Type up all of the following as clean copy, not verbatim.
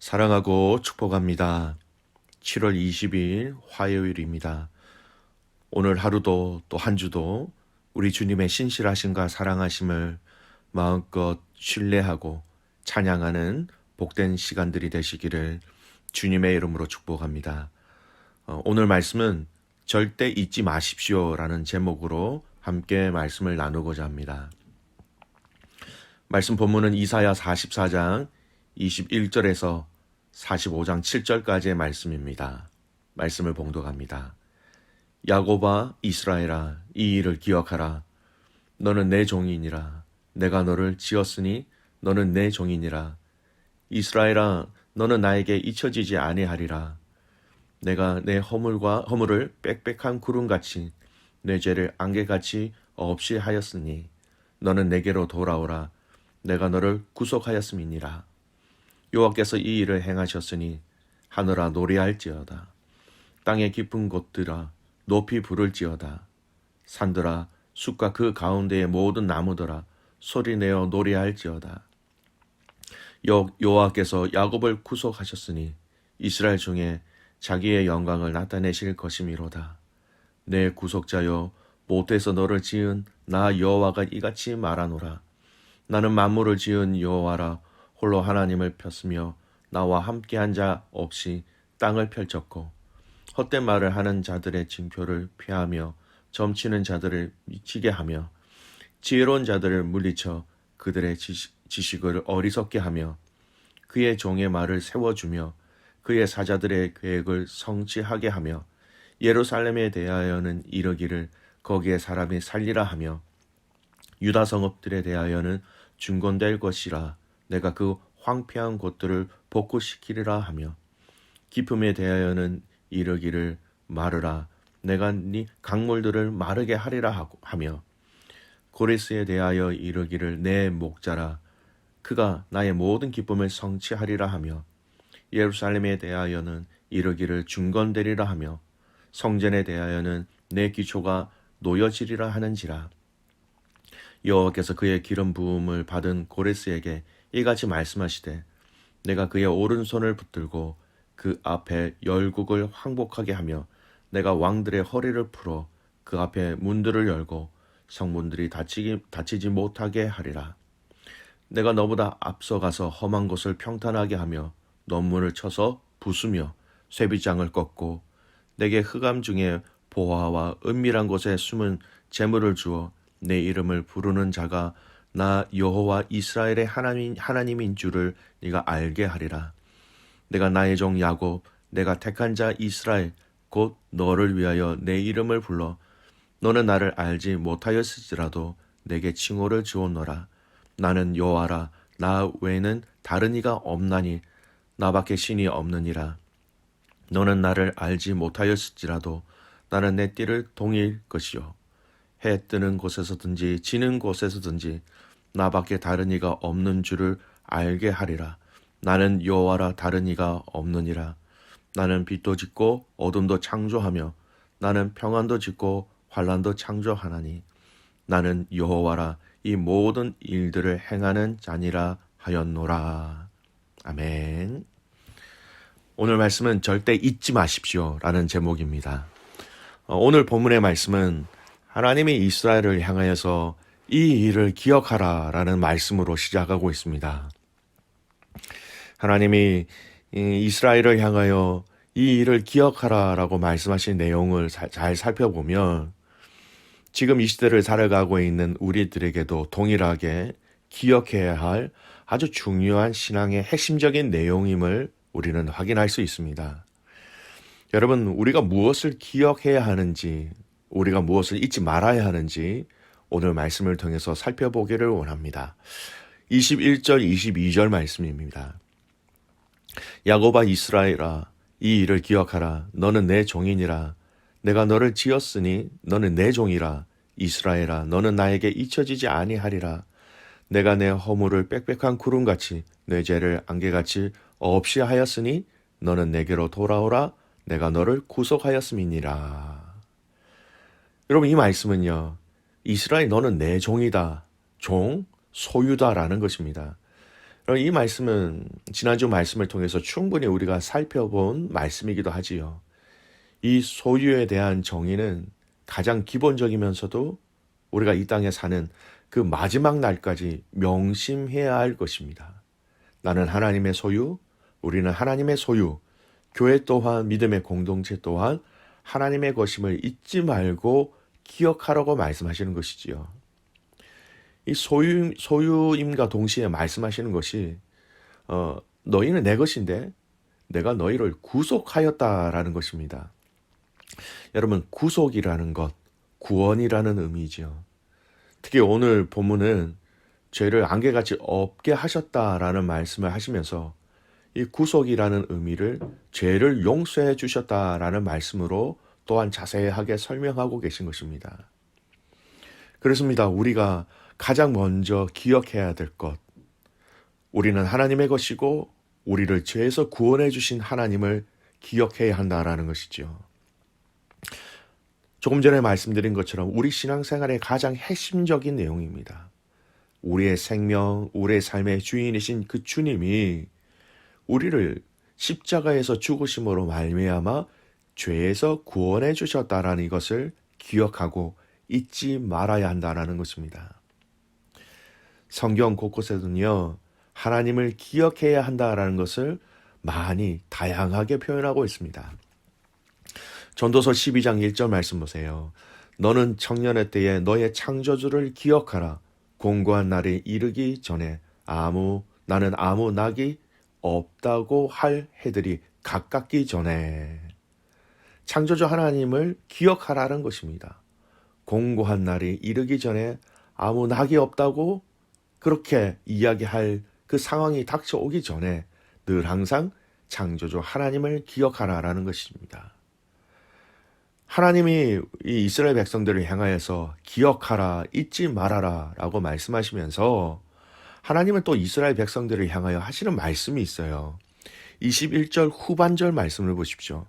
사랑하고 축복합니다. 7월 20일 화요일입니다. 오늘 하루도 또 한 주도 우리 주님의 신실하심과 사랑하심을 마음껏 신뢰하고 찬양하는 복된 시간들이 되시기를 주님의 이름으로 축복합니다. 오늘 말씀은 절대 잊지 마십시오라는 제목으로 함께 말씀을 나누고자 합니다. 말씀 본문은 이사야 44장 21절에서 45장 7절까지의 말씀입니다. 말씀을 봉독합니다. 야곱아 이스라엘아 이 일을 기억하라. 너는 내 종이니라. 내가 너를 지었으니 너는 내 종이니라. 이스라엘아 너는 나에게 잊혀지지 아니하리라. 내가 내 허물을 빽빽한 구름같이 내 죄를 안개같이 없이 하였으니 너는 내게로 돌아오라. 내가 너를 구속하였음이니라. 여호와께서 이 일을 행하셨으니 하늘아 노래할지어다. 땅의 깊은 곳들아 높이 부를지어다. 산들아 숲과 그 가운데의 모든 나무들아 소리내어 노래할지어다. 여호와께서 야곱을 구속하셨으니 이스라엘 중에 자기의 영광을 나타내실 것이미로다. 내 구속자여 모태에서 너를 지은 나 여호와가 이같이 말하노라. 나는 만물을 지은 여호와라. 홀로 하나님을 폈으며 나와 함께한 자 없이 땅을 펼쳤고 헛된 말을 하는 자들의 징표를 피하며 점치는 자들을 미치게 하며 지혜로운 자들을 물리쳐 그들의 지식을 어리석게 하며 그의 종의 말을 세워주며 그의 사자들의 계획을 성취하게 하며 예루살렘에 대하여는 이르기를 거기에 사람이 살리라 하며 유다 성읍들에 대하여는 중건될 것이라. 내가 그 황폐한 곳들을 복구시키리라 하며 기품에 대하여는 이르기를 마르라. 내가 네 강물들을 마르게 하리라 하며 고레스에 대하여 이르기를 내 목자라. 그가 나의 모든 기쁨을 성취하리라 하며 예루살렘에 대하여는 이르기를 중건되리라 하며 성전에 대하여는 내 기초가 놓여지리라 하는지라. 여호와께서 그의 기름 부음을 받은 고레스에게 이같이 말씀하시되 내가 그의 오른손을 붙들고 그 앞에 열국을 항복하게 하며 내가 왕들의 허리를 풀어 그 앞에 문들을 열고 성문들이 닫히지 못하게 하리라. 내가 너보다 앞서가서 험한 곳을 평탄하게 하며 논문을 쳐서 부수며 쇠비장을 꺾고 내게 흑암 중에 보화와 은밀한 곳에 숨은 재물을 주어 내 이름을 부르는 자가 나 여호와 이스라엘의 하나님인 줄을 네가 알게 하리라. 내가 나의 종 야곱 내가 택한 자 이스라엘 곧 너를 위하여 내 이름을 불러 너는 나를 알지 못하였을지라도 내게 칭호를 주었노라. 나는 여호와라. 나 외에는 다른 이가 없나니 나밖에 신이 없느니라. 너는 나를 알지 못하였을지라도 나는 내 띠를 동일 것이요 해 뜨는 곳에서든지 지는 곳에서든지 나밖에 다른 이가 없는 줄을 알게 하리라. 나는 여호와라. 다른 이가 없느니라. 나는 빛도 짓고 어둠도 창조하며 나는 평안도 짓고 환난도 창조하나니 나는 여호와라. 이 모든 일들을 행하는 자니라 하였노라. 아멘. 오늘 말씀은 절대 잊지 마십시오 라는 제목입니다. 오늘 본문의 말씀은 하나님이 이스라엘을 향하여서 이 일을 기억하라 라는 말씀으로 시작하고 있습니다. 하나님이 이스라엘을 향하여 이 일을 기억하라 라고 말씀하신 내용을 잘 살펴보면 지금 이 시대를 살아가고 있는 우리들에게도 동일하게 기억해야 할 아주 중요한 신앙의 핵심적인 내용임을 우리는 확인할 수 있습니다. 여러분, 우리가 무엇을 기억해야 하는지, 우리가 무엇을 잊지 말아야 하는지 오늘 말씀을 통해서 살펴보기를 원합니다. 21절, 22절 말씀입니다. 야곱아 이스라엘아 이 일을 기억하라. 너는 내 종이니라. 내가 너를 지었으니 너는 내 종이라. 이스라엘아 너는 나에게 잊혀지지 아니하리라. 내가 내 허물을 빽빽한 구름같이 내 죄를 안개같이 없이 하였으니 너는 내게로 돌아오라. 내가 너를 구속하였음이니라. 여러분, 이 말씀은요, 이스라엘 너는 내 종이다. 종, 소유다라는 것입니다. 이 말씀은 지난주 말씀을 통해서 충분히 우리가 살펴본 말씀이기도 하지요. 이 소유에 대한 정의는 가장 기본적이면서도 우리가 이 땅에 사는 그 마지막 날까지 명심해야 할 것입니다. 나는 하나님의 소유, 우리는 하나님의 소유, 교회 또한 믿음의 공동체 또한 하나님의 것임을 잊지 말고 기억하라고 말씀하시는 것이지요. 이 소유임과 동시에 말씀하시는 것이 너희는 내 것인데 내가 너희를 구속하였다라는 것입니다. 여러분, 구속이라는 것, 구원이라는 의미죠. 특히 오늘 본문은 죄를 안개같이 없게 하셨다라는 말씀을 하시면서 이 구속이라는 의미를 죄를 용서해 주셨다라는 말씀으로 또한 자세하게 설명하고 계신 것입니다. 그렇습니다. 우리가 가장 먼저 기억해야 될 것, 우리는 하나님의 것이고 우리를 죄에서 구원해 주신 하나님을 기억해야 한다라는 것이죠. 조금 전에 말씀드린 것처럼 우리 신앙생활의 가장 핵심적인 내용입니다. 우리의 생명, 우리의 삶의 주인이신 그 주님이 우리를 십자가에서 죽으심으로 말미암아 죄에서 구원해 주셨다라는 이것을 기억하고 잊지 말아야 한다라는 것입니다. 성경 곳곳에는요, 하나님을 기억해야 한다라는 것을 많이 다양하게 표현하고 있습니다. 전도서 12장 1절 말씀 보세요. 너는 청년의 때에 너의 창조주를 기억하라. 공고한 날이 이르기 전에 나는 아무 낙이 없다고 할 해들이 가깝기 전에. 창조주 하나님을 기억하라는 것입니다. 공고한 날이 이르기 전에 아무 낙이 없다고 그렇게 이야기할 그 상황이 닥쳐오기 전에 늘 항상 창조주 하나님을 기억하라라는 것입니다. 하나님이 이 이스라엘 백성들을 향하여서 기억하라, 잊지 말아라 라고 말씀하시면서 하나님은 또 이스라엘 백성들을 향하여 하시는 말씀이 있어요. 21절 후반절 말씀을 보십시오.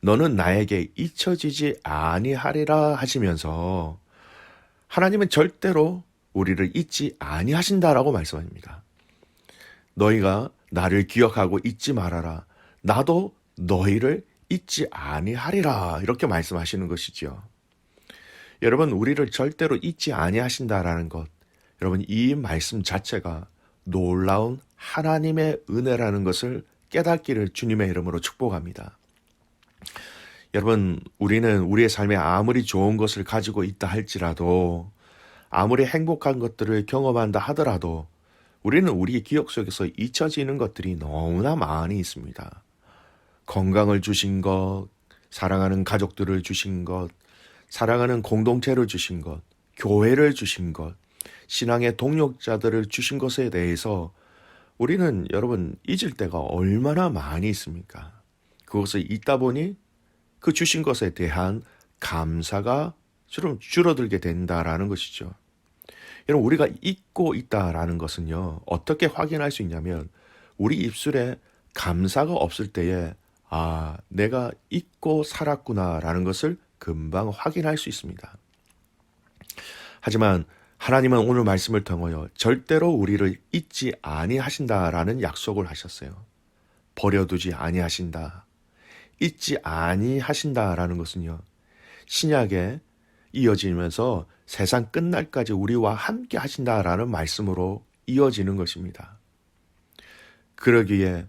너는 나에게 잊혀지지 아니하리라 하시면서 하나님은 절대로 우리를 잊지 아니하신다라고 말씀합니다. 너희가 나를 기억하고 잊지 말아라. 나도 너희를 잊지 아니하리라. 이렇게 말씀하시는 것이죠. 여러분, 우리를 절대로 잊지 아니하신다라는 것, 여러분, 이 말씀 자체가 놀라운 하나님의 은혜라는 것을 깨닫기를 주님의 이름으로 축복합니다. 여러분, 우리는 우리의 삶에 아무리 좋은 것을 가지고 있다 할지라도, 아무리 행복한 것들을 경험한다 하더라도 우리는 우리의 기억 속에서 잊혀지는 것들이 너무나 많이 있습니다. 건강을 주신 것, 사랑하는 가족들을 주신 것, 사랑하는 공동체를 주신 것, 교회를 주신 것, 신앙의 동력자들을 주신 것에 대해서 우리는 여러분 잊을 때가 얼마나 많이 있습니까? 그것을 잊다 보니 그 주신 것에 대한 감사가 좀 줄어들게 된다라는 것이죠. 여러분, 우리가 잊고 있다라는 것은요, 어떻게 확인할 수 있냐면 우리 입술에 감사가 없을 때에 내가 잊고 살았구나라는 것을 금방 확인할 수 있습니다. 하지만 하나님은 오늘 말씀을 통하여 절대로 우리를 잊지 아니하신다라는 약속을 하셨어요. 버려두지 아니하신다. 잊지 아니하신다라는 것은요, 신약에 이어지면서 세상 끝날까지 우리와 함께 하신다라는 말씀으로 이어지는 것입니다. 그러기에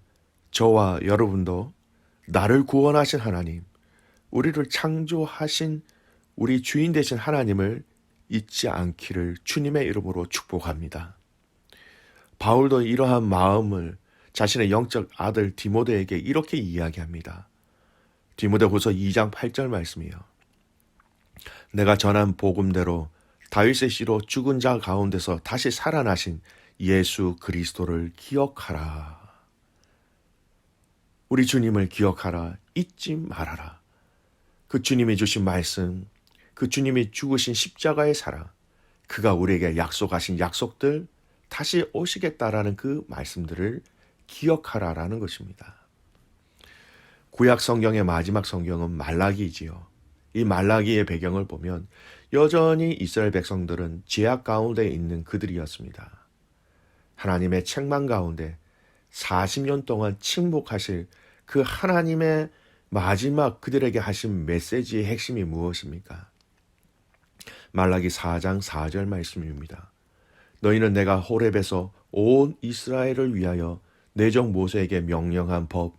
저와 여러분도 나를 구원하신 하나님, 우리를 창조하신 우리 주인 되신 하나님을 잊지 않기를 주님의 이름으로 축복합니다. 바울도 이러한 마음을 자신의 영적 아들 디모데에게 이렇게 이야기합니다. 디모데후서 2장 8절 말씀이요. 내가 전한 복음대로 다윗의 씨로 죽은 자 가운데서 다시 살아나신 예수 그리스도를 기억하라. 우리 주님을 기억하라. 잊지 말아라. 그 주님이 주신 말씀, 그 주님이 죽으신 십자가의 사랑, 그가 우리에게 약속하신 약속들, 다시 오시겠다라는 그 말씀들을 기억하라라는 것입니다. 구약 성경의 마지막 성경은 말라기이지요. 이 말라기의 배경을 보면 여전히 이스라엘 백성들은 죄악 가운데 있는 그들이었습니다. 하나님의 책망 가운데 40년 동안 침묵하실 그 하나님의 마지막 그들에게 하신 메시지의 핵심이 무엇입니까? 말라기 4장 4절 말씀입니다. 너희는 내가 호렙에서 온 이스라엘을 위하여 내 종 모세에게 명령한 법,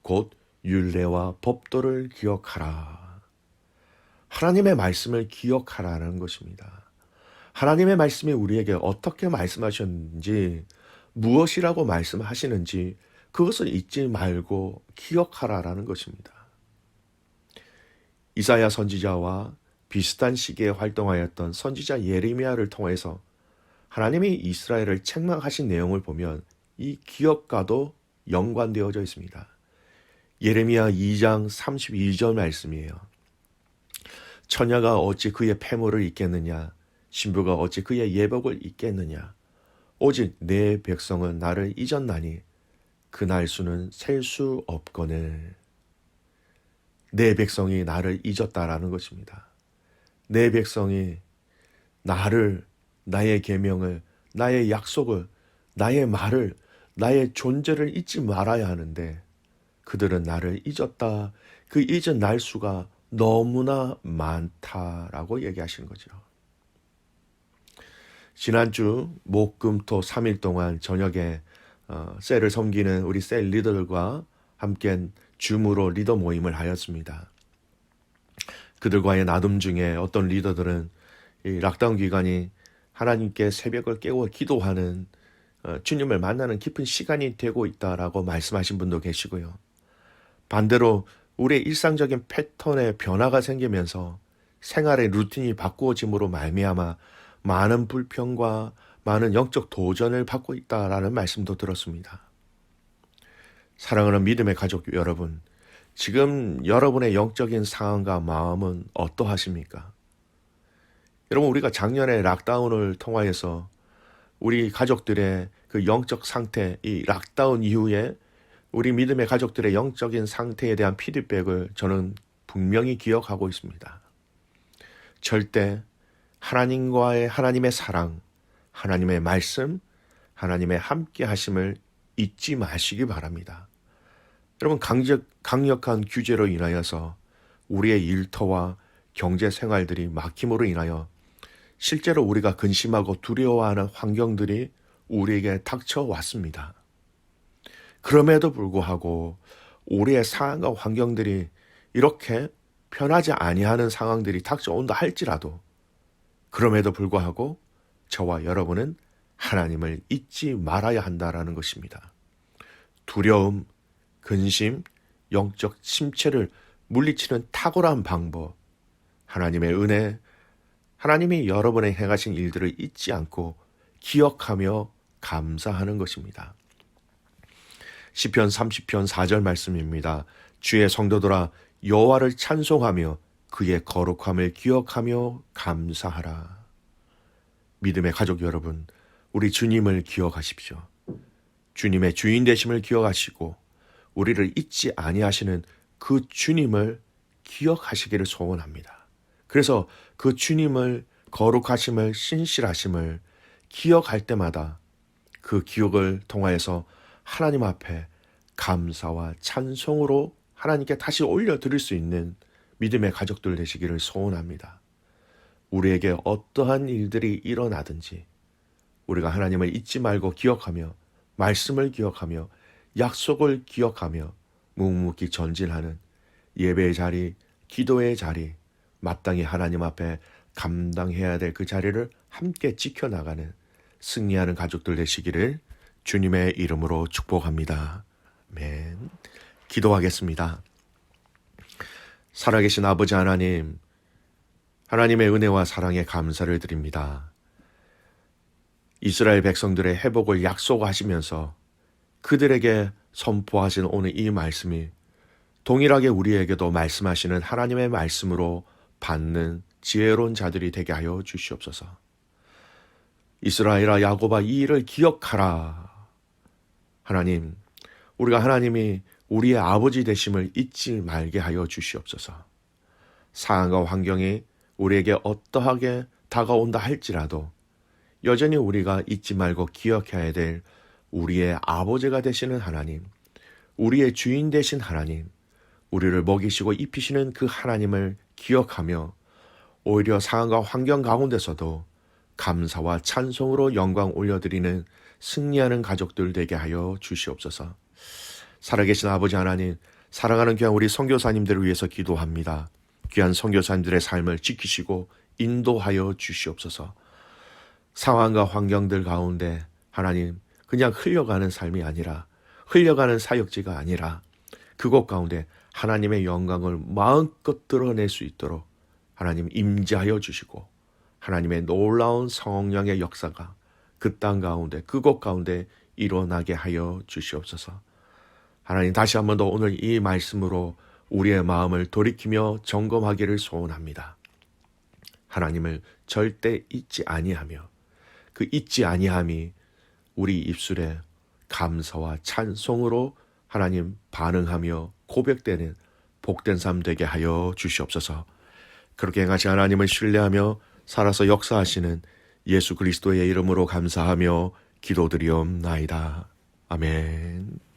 곧 율례와 법도를 기억하라. 하나님의 말씀을 기억하라는 것입니다. 하나님의 말씀이 우리에게 어떻게 말씀하셨는지, 무엇이라고 말씀하시는지 그것을 잊지 말고 기억하라라는 것입니다. 이사야 선지자와 비슷한 시기에 활동하였던 선지자 예레미야를 통해서 하나님이 이스라엘을 책망하신 내용을 보면 이 기억과도 연관되어져 있습니다. 예레미야 2장 32절 말씀이에요. 처녀가 어찌 그의 패물을 잊겠느냐, 신부가 어찌 그의 예복을 잊겠느냐. 오직 내 백성은 나를 잊었나니 그날 수는 셀 수 없거늘. 내 백성이 나를 잊었다라는 것입니다. 내 백성이 나를, 나의 계명을, 나의 약속을, 나의 말을, 나의 존재를 잊지 말아야 하는데 그들은 나를 잊었다. 그 잊은 날수가 너무나 많다라고 얘기하시는 거죠. 지난주 목금토 3일 동안 저녁에 셀을 섬기는 우리 셀 리더들과 함께 줌으로 리더 모임을 하였습니다. 그들과의 나눔 중에 어떤 리더들은 이 락다운 기간이 하나님께 새벽을 깨워 기도하는 주님을 만나는 깊은 시간이 되고 있다라고 말씀하신 분도 계시고요. 반대로 우리의 일상적인 패턴에 변화가 생기면서 생활의 루틴이 바꾸어짐으로 말미암아 많은 불평과 많은 영적 도전을 받고 있다라는 말씀도 들었습니다. 사랑하는 믿음의 가족 여러분, 지금 여러분의 영적인 상황과 마음은 어떠하십니까? 여러분, 우리가 작년에 락다운을 통하여서 우리 가족들의 그 영적 상태, 이 락다운 이후에 우리 믿음의 가족들의 영적인 상태에 대한 피드백을 저는 분명히 기억하고 있습니다. 절대 하나님의 사랑, 하나님의 말씀, 하나님의 함께 하심을 잊지 마시기 바랍니다. 여러분, 강력한 규제로 인하여서 우리의 일터와 경제 생활들이 막힘으로 인하여 실제로 우리가 근심하고 두려워하는 환경들이 우리에게 닥쳐왔습니다. 그럼에도 불구하고 우리의 상황과 환경들이 이렇게 편하지 아니하는 상황들이 닥쳐온다 할지라도 그럼에도 불구하고 저와 여러분은 하나님을 잊지 말아야 한다라는 것입니다. 두려움, 근심, 영적 침체를 물리치는 탁월한 방법, 하나님의 은혜, 하나님이 여러분의 행하신 일들을 잊지 않고 기억하며 감사하는 것입니다. 시편 30편 4절 말씀입니다. 주의 성도들아 여호와를 찬송하며 그의 거룩함을 기억하며 감사하라. 믿음의 가족 여러분, 우리 주님을 기억하십시오. 주님의 주인 되심을 기억하시고 우리를 잊지 아니하시는 그 주님을 기억하시기를 소원합니다. 그래서 그 주님을 거룩하심을, 신실하심을 기억할 때마다 그 기억을 통하여서 하나님 앞에 감사와 찬송으로 하나님께 다시 올려드릴 수 있는 믿음의 가족들 되시기를 소원합니다. 우리에게 어떠한 일들이 일어나든지 우리가 하나님을 잊지 말고 기억하며 말씀을 기억하며 약속을 기억하며 묵묵히 전진하는 예배의 자리, 기도의 자리, 마땅히 하나님 앞에 감당해야 될 그 자리를 함께 지켜나가는 승리하는 가족들 되시기를 주님의 이름으로 축복합니다. 아멘. 기도하겠습니다. 살아계신 아버지 하나님, 하나님의 은혜와 사랑에 감사를 드립니다. 이스라엘 백성들의 회복을 약속하시면서 그들에게 선포하신 오늘 이 말씀이 동일하게 우리에게도 말씀하시는 하나님의 말씀으로 받는 지혜로운 자들이 되게 하여 주시옵소서. 이스라엘아 야곱아 이 일을 기억하라. 하나님, 우리가 하나님이 우리의 아버지 되심을 잊지 말게 하여 주시옵소서. 상황과 환경이 우리에게 어떠하게 다가온다 할지라도 여전히 우리가 잊지 말고 기억해야 될 우리의 아버지가 되시는 하나님, 우리의 주인 되신 하나님, 우리를 먹이시고 입히시는 그 하나님을 기억하며 오히려 상황과 환경 가운데서도 감사와 찬송으로 영광 올려드리는 승리하는 가족들 되게 하여 주시옵소서. 살아계신 아버지 하나님, 사랑하는 귀한 우리 선교사님들을 위해서 기도합니다. 귀한 선교사님들의 삶을 지키시고 인도하여 주시옵소서. 상황과 환경들 가운데 하나님, 그냥 흘려가는 삶이 아니라, 흘려가는 사역지가 아니라 그곳 가운데 하나님의 영광을 마음껏 드러낼 수 있도록 하나님 임재하여 주시고, 하나님의 놀라운 성령의 역사가 그 땅 가운데, 그곳 가운데 일어나게 하여 주시옵소서. 하나님, 다시 한 번 더 오늘 이 말씀으로 우리의 마음을 돌이키며 점검하기를 소원합니다. 하나님을 절대 잊지 아니하며 그 잊지 아니함이 우리 입술에 감사와 찬송으로 하나님 반응하며 고백되는 복된 삶 되게 하여 주시옵소서. 그렇게 행하시 하나님을 신뢰하며 살아서 역사하시는 예수 그리스도의 이름으로 감사하며 기도드리옵나이다. 아멘.